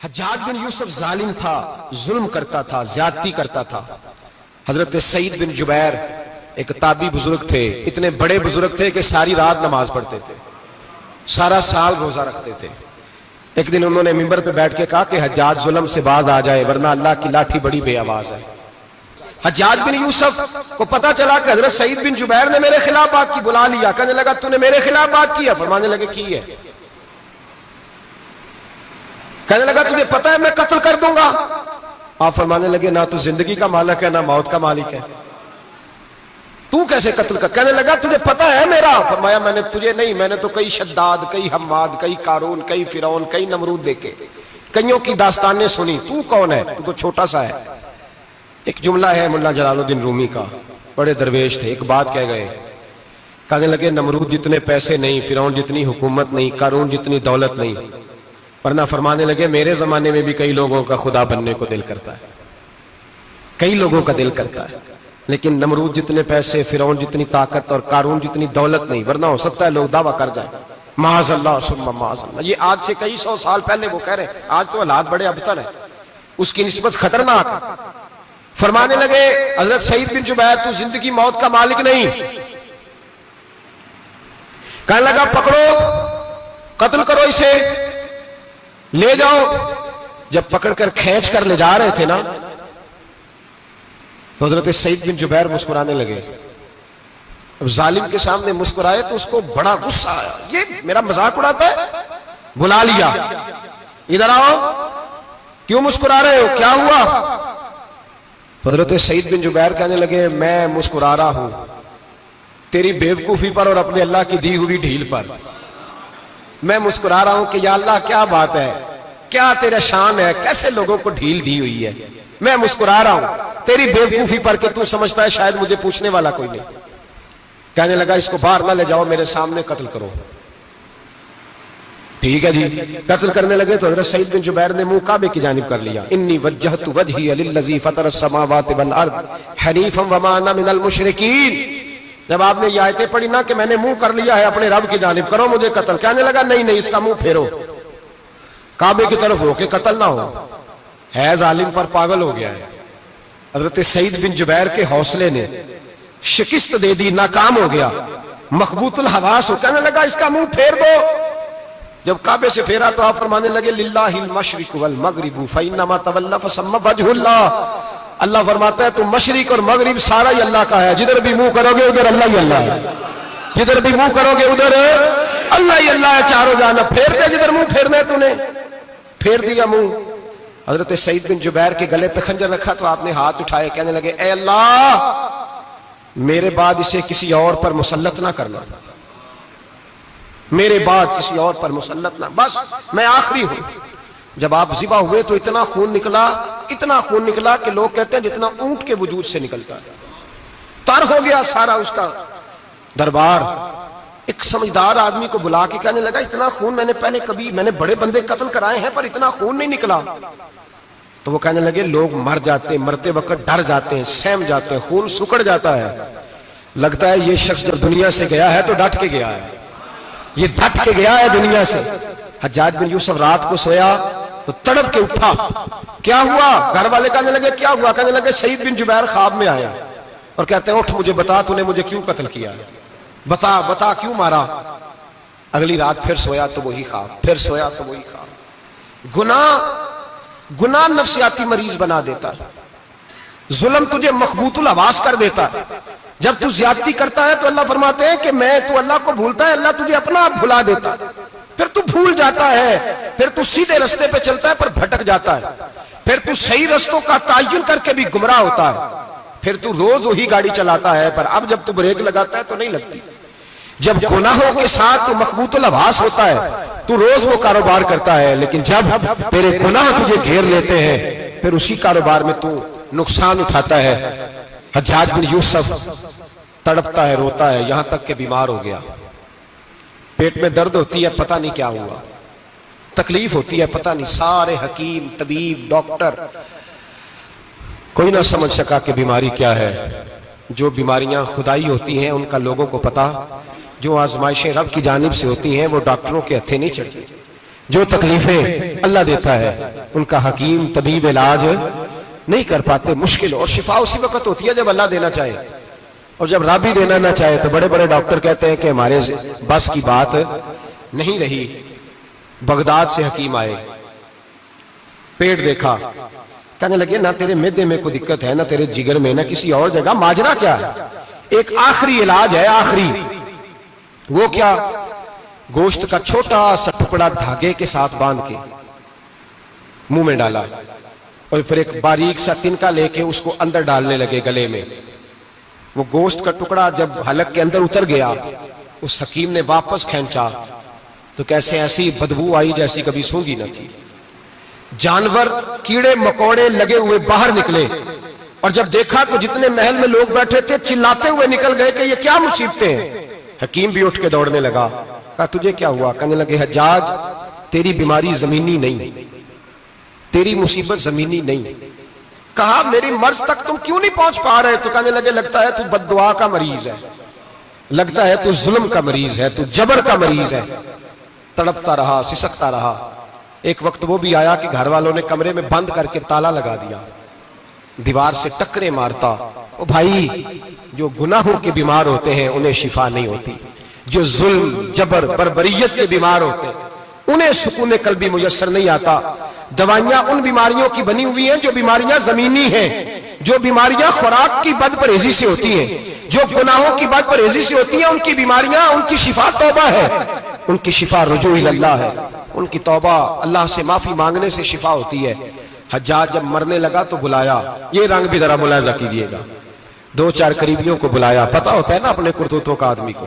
حجاج بن یوسف ظالم تھا، ظلم کرتا تھا، زیادتی کرتا تھا۔ حضرت سعید بن جبیر ایک تابعی بزرگ تھے، اتنے بڑے بزرگ تھے کہ ساری رات نماز پڑھتے تھے، سارا سال روزہ رکھتے تھے۔ ایک دن انہوں نے منبر پہ بیٹھ کے کہا کہ حجاج ظلم سے باز آ جائے ورنہ اللہ کی لاٹھی بڑی بے آواز ہے۔ حجاج بن یوسف کو پتا چلا کہ حضرت سعید بن جبیر نے میرے خلاف بات کی، بلا لیا، کہنے لگا تو نے میرے خلاف بات کی ہے؟ فرمانے لگے کی ہے۔ کہنے لگا تجھے پتا ہے میں قتل کر دوں گا؟ آپ فرمانے لگے نہ تو زندگی کا مالک ہے نہ موت کا مالک ہے، تو کیسے قتل کر؟ کہنے لگا تجھے پتا ہے میرا؟ فرمایا میں نے تجھے نہیں، میں نے تو کئی شداد، کئی حماد، کئی قارون، کئی فرعون، کئی نمرود دیکھے، کئیوں کی داستانیں سنی، تو کون ہے؟ تو چھوٹا سا ہے۔ ایک جملہ ہے مولا جلال الدین رومی کا، بڑے درویش تھے، ایک بات کہہ گئے، کہنے لگے نمرود جتنے پیسے نہیں، فرعون جتنی حکومت نہیں، قارون جتنی دولت نہیں، ورنہ فرمانے لگے میرے زمانے میں بھی کئی لوگوں کا خدا بننے کو دل کرتا ہے، کئی لوگوں کا دل کرتا ہے، لیکن نمرود جتنے پیسے، فرعون جتنی طاقت اور قارون جتنی دولت نہیں، ورنہ ہو سکتا ہے لوگ دعویٰ کر جائیں معاذ اللہ ثم معاذ اللہ۔ یہ آج سے کئی سو سال پہلے وہ کہہ رہے ہیں، آج تو حالات بڑے ابتر ہیں، اس کی نسبت خطرناک۔ فرمانے لگے حضرت سعید بن جبیر تو زندگی موت کا مالک نہیں۔ کہنے لگا پکڑو، قتل کرو اسے، لے جاؤ۔ جب پکڑ کر کھینچ کر لے جا رہے تھے نا تو حضرت سعید بن جبیر مسکرانے لگے۔ اب ظالم کے سامنے مسکرائے تو اس کو بڑا غصہ آیا، یہ میرا مذاق اڑاتا ہے؟ بلا لیا، ادھر آؤ، کیوں مسکرا رہے ہو، کیا ہوا؟ حضرت سعید بن جبیر کہنے لگے میں مسکرا رہا ہوں تیری بیوقوفی پر اور اپنے اللہ کی دی ہوئی ڈھیل پر۔ میں مسکرا رہا ہوں کہ یا اللہ کیا بات ہے، کیا تیرا شان ہے، کیسے لوگوں کو ڈھیل دی ہوئی ہے۔ میں مسکرا رہا ہوں تیری بیوقوفی پر کہ تو سمجھتا ہے شاید مجھے پوچھنے والا کوئی نہیں۔ کہنے لگا اس کو باہر نہ لے جاؤ، میرے سامنے قتل کرو۔ ٹھیک ہے جی، قتل کرنے لگے تو حضرت سعید بن جبیر نے منہ کعبے کی جانب کر لیا، انی وجہت وجہی للذی فطر السماوات والارض حنیفا وما انا من المشرکین۔ جب آپ نے یہ آیتیں پڑھی نا کہ میں نے منہ کر لیا ہے اپنے رب کی جانب، کرو مجھے قتل، کہنے لگا نہیں نہیں، اس کا منہ پھیرو، کعبے کی طرف ہو کے قتل نہ ہو، ہے ظالم پر پاگل ہو گیا ہے۔ حضرت سعید بن جبیر کے حوصلے نے شکست دے دی، ناکام ہو گیا، مخبوط الحواس ہو، کہنے لگا اس کا منہ پھیر دو۔ جب کعبے سے پھیرا تو آپ فرمانے لگے للہ المشرق والمغرب فانما تولى فثم وجه اللہ۔ اللہ فرماتا ہے تم مشرق اور مغرب سارا ہی اللہ کا ہے، جدھر بھی منہ کرو گے ادھر اللہ ہی اللہ ہے، جدھر بھی منہ کرو گے ادھر اللہ ہی اللہ ہے، چاروں جانب پھیر دے، جدھر منہ پھیرنا ہے تو نے پھیر دیا منہ۔ حضرت سعید بن جبیر کے گلے پہ خنجر رکھا تو آپ نے ہاتھ اٹھائے، کہنے لگے اے اللہ میرے بعد اسے کسی اور پر مسلط نہ کرنا، میرے بعد کسی اور پر مسلط نہ، بس میں آخری ہوں۔ جب آپ ذبح ہوئے تو اتنا خون نکلا کہ لوگ کہتے ہیں جتنا اونٹ کے وجود سے نکلتا ہے، تر ہو گیا سارا اس کا دربار۔ ایک سمجھدار آدمی کو بلا کے کہنے لگا اتنا خون میں نے بڑے بندے قتل کرائے ہیں پر اتنا خون نہیں نکلا۔ تو وہ کہنے لگے لوگ مر جاتے، مرتے وقت ڈر جاتے ہیں، سہم جاتے ہیں، خون سکڑ جاتا ہے، لگتا ہے یہ شخص جب دنیا سے گیا ہے تو ڈٹ کے گیا ہے، یہ ڈٹ کے گیا ہے دنیا سے۔ حجاج بن یوسف رات کو سویا تو تڑپ کے اٹھا، کیا ہوا؟ گھر والے کہنے لگے کیا ہوا؟ کہنے لگے سعید بن جبیر خواب میں آیا اور کہتے ہیں اٹھ مجھے بتا تو نے مجھے کیوں قتل کیا ہے، بتا کیوں مارا؟ اگلی رات پھر سویا تو وہی خواب، پھر سویا تو وہی خواب۔ گناہ نفسیاتی مریض بنا دیتا ہے، ظلم تجھے مخبوط الحواس کر دیتا ہے۔ جب تو زیادتی کرتا ہے تو اللہ فرماتے ہیں کہ تو اللہ کو بھولتا ہے، اللہ تجھے اپنا آپ بھلا دیتا ہے، پھر تو بھول جاتا ہے، پھر تو سیدھے رستے پہ چلتا ہے پر بھٹک جاتا ہے، پھر تو صحیح رستوں کا تعین کر کے بھی گمراہ ہوتا ہے، پھر تو روز وہی گاڑی چلاتا ہے پر اب جب تو بریک لگاتا ہے تو نہیں لگتی۔ جب گناہوں کے ساتھ تو مخبوط الحواس ہوتا ہے تو روز وہ کاروبار کرتا ہے، لیکن جب تیرے گناہ تجھے گھیر لیتے ہیں پھر اسی کاروبار میں تو نقصان اٹھاتا ہے۔ حجاج بن یوسف تڑپتا ہے، روتا ہے، یہاں تک کہ بیمار ہو گیا، پیٹ میں درد ہوتی ہے، پتہ نہیں کیا ہوا، تکلیف ہوتی ہے، پتہ نہیں، سارے حکیم، طبیب، ڈاکٹر کوئی نہ سمجھ سکا کہ بیماری کیا ہے۔ جو بیماریاں خدائی ہوتی ہیں ان کا لوگوں کو پتا، جو آزمائشیں رب کی جانب سے ہوتی ہیں وہ ڈاکٹروں کے ہتھے نہیں چڑھتی۔ جو تکلیفیں اللہ دیتا ہے ان کا حکیم طبیب علاج نہیں کر پاتے، مشکل، اور شفا اسی وقت ہوتی ہے جب اللہ دینا چاہے، اور جب رب ہی دینا نہ چاہے تو بڑے بڑے ڈاکٹر کہتے ہیں کہ ہمارے بس کی بات نہیں رہی۔ بغداد سے حکیم آئے، پیٹ دیکھا، کہنے لگے نہ تیرے معدے میں کوئی دقت ہے، نہ تیرے جگر میں، نہ کسی اور جگہ، ماجرا کیا ہے؟ ایک آخری علاج ہے، آخری، وہ کیا؟ گوشت کا چھوٹا سا ٹکڑا دھاگے کے ساتھ باندھ کے منہ میں ڈالا، اور پھر ایک باریک سا تنکا لے کے اس کو اندر ڈالنے لگے گلے میں۔ وہ گوشت کا ٹکڑا جب حلق کے اندر اتر گیا، اس حکیم نے واپس کھینچا تو کیسے ایسی بدبو آئی جیسی کبھی سونگی نہ تھی۔ جانور، کیڑے مکوڑے لگے ہوئے باہر نکلے، اور جب دیکھا تو جتنے محل میں لوگ بیٹھے تھے چلاتے ہوئے نکل گئے کہ یہ کیا مصیبتیں ہیں۔ حکیم بھی اٹھ کے دوڑنے لگا، کہا تجھے کیا ہوا؟ کہنے لگے حجاج تیری بیماری زمینی نہیں، تیری مصیبت زمینی نہیں۔ کہا میری مرض تک تم کیوں نہیں پہنچ پا رہے؟ تو کہنے لگے لگتا ہے تو بد دعا کا مریض ہے، لگتا ہے تو ظلم کا مریض ہے، تو جبر کا مریض ہے۔ تڑپتا رہا، سسکتا رہا۔ ایک وقت وہ بھی آیا کہ گھر والوں نے کمرے میں بند کر کے تالا لگا دیا، دیوار سے ٹکرے مارتا۔ او بھائی، جو گناہوں کے بیمار ہوتے ہیں انہیں شفا نہیں ہوتی، جو ظلم، جبر، بربریت کے بیمار ہوتے ہیں انہیں سکون قلبی میسر نہیں آتا۔ دوائیاں ان بیماریوں کی بنی ہوئی ہیں جو بیماریاں زمینی ہیں، جو بیماریاں خوراک کی بد پرہیزی سے ہوتی ہیں، جو گناہوں کی بد پرہیزی سے ہوتی ہیں، ان کی بیماریاں، ان کی شفا توبہ ہے، ان کی شفا رجوع اللہ ہے، ان کی توبہ اللہ سے معافی مانگنے سے شفا ہوتی ہے۔ حجاج جب مرنے لگا تو بلایا، یہ رنگ بھی ذرا ملاحظہ کیجیے گا، دو چار قریبیوں کو بلایا، پتہ ہوتا ہے نا اپنے کرتوتوں کا آدمی کو،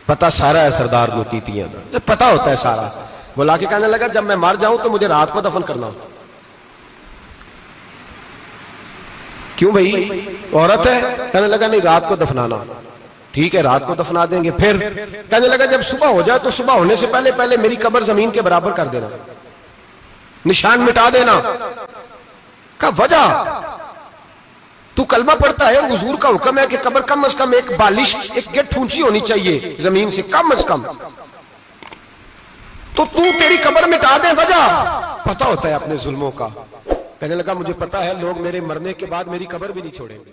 پتہ سارا ہے سردار دوتیتیاں جب پتہ ہوتا ہے سارا، بلا کے کہنے لگا جب میں مر جاؤں تو مجھے رات کو دفن کرنا۔ کیوں بھائی، عورت ہے؟ کہنے لگا نہیں، رات کو دفنانا۔ ٹھیک ہے، رات کو دفنا دیں گے۔ پھر کہنے لگا جب صبح ہو جائے تو صبح ہونے سے پہلے پہلے میری قبر زمین کے برابر کر دینا، نشان مٹا دینا۔ کہا وجہ؟ تو کلمہ پڑھتا ہے، حضور کا حکم ہے کہ قبر کم از کم ایک بالش، ایک گٹ اونچی ہونی چاہیے زمین سے، کم از کم، تو تیری قبر مٹا دے، وجہ؟ پتہ ہوتا ہے اپنے ظلموں کا۔ کہنے لگا مجھے پتہ ہے لوگ میرے مرنے کے بعد میری قبر بھی نہیں چھوڑیں گے۔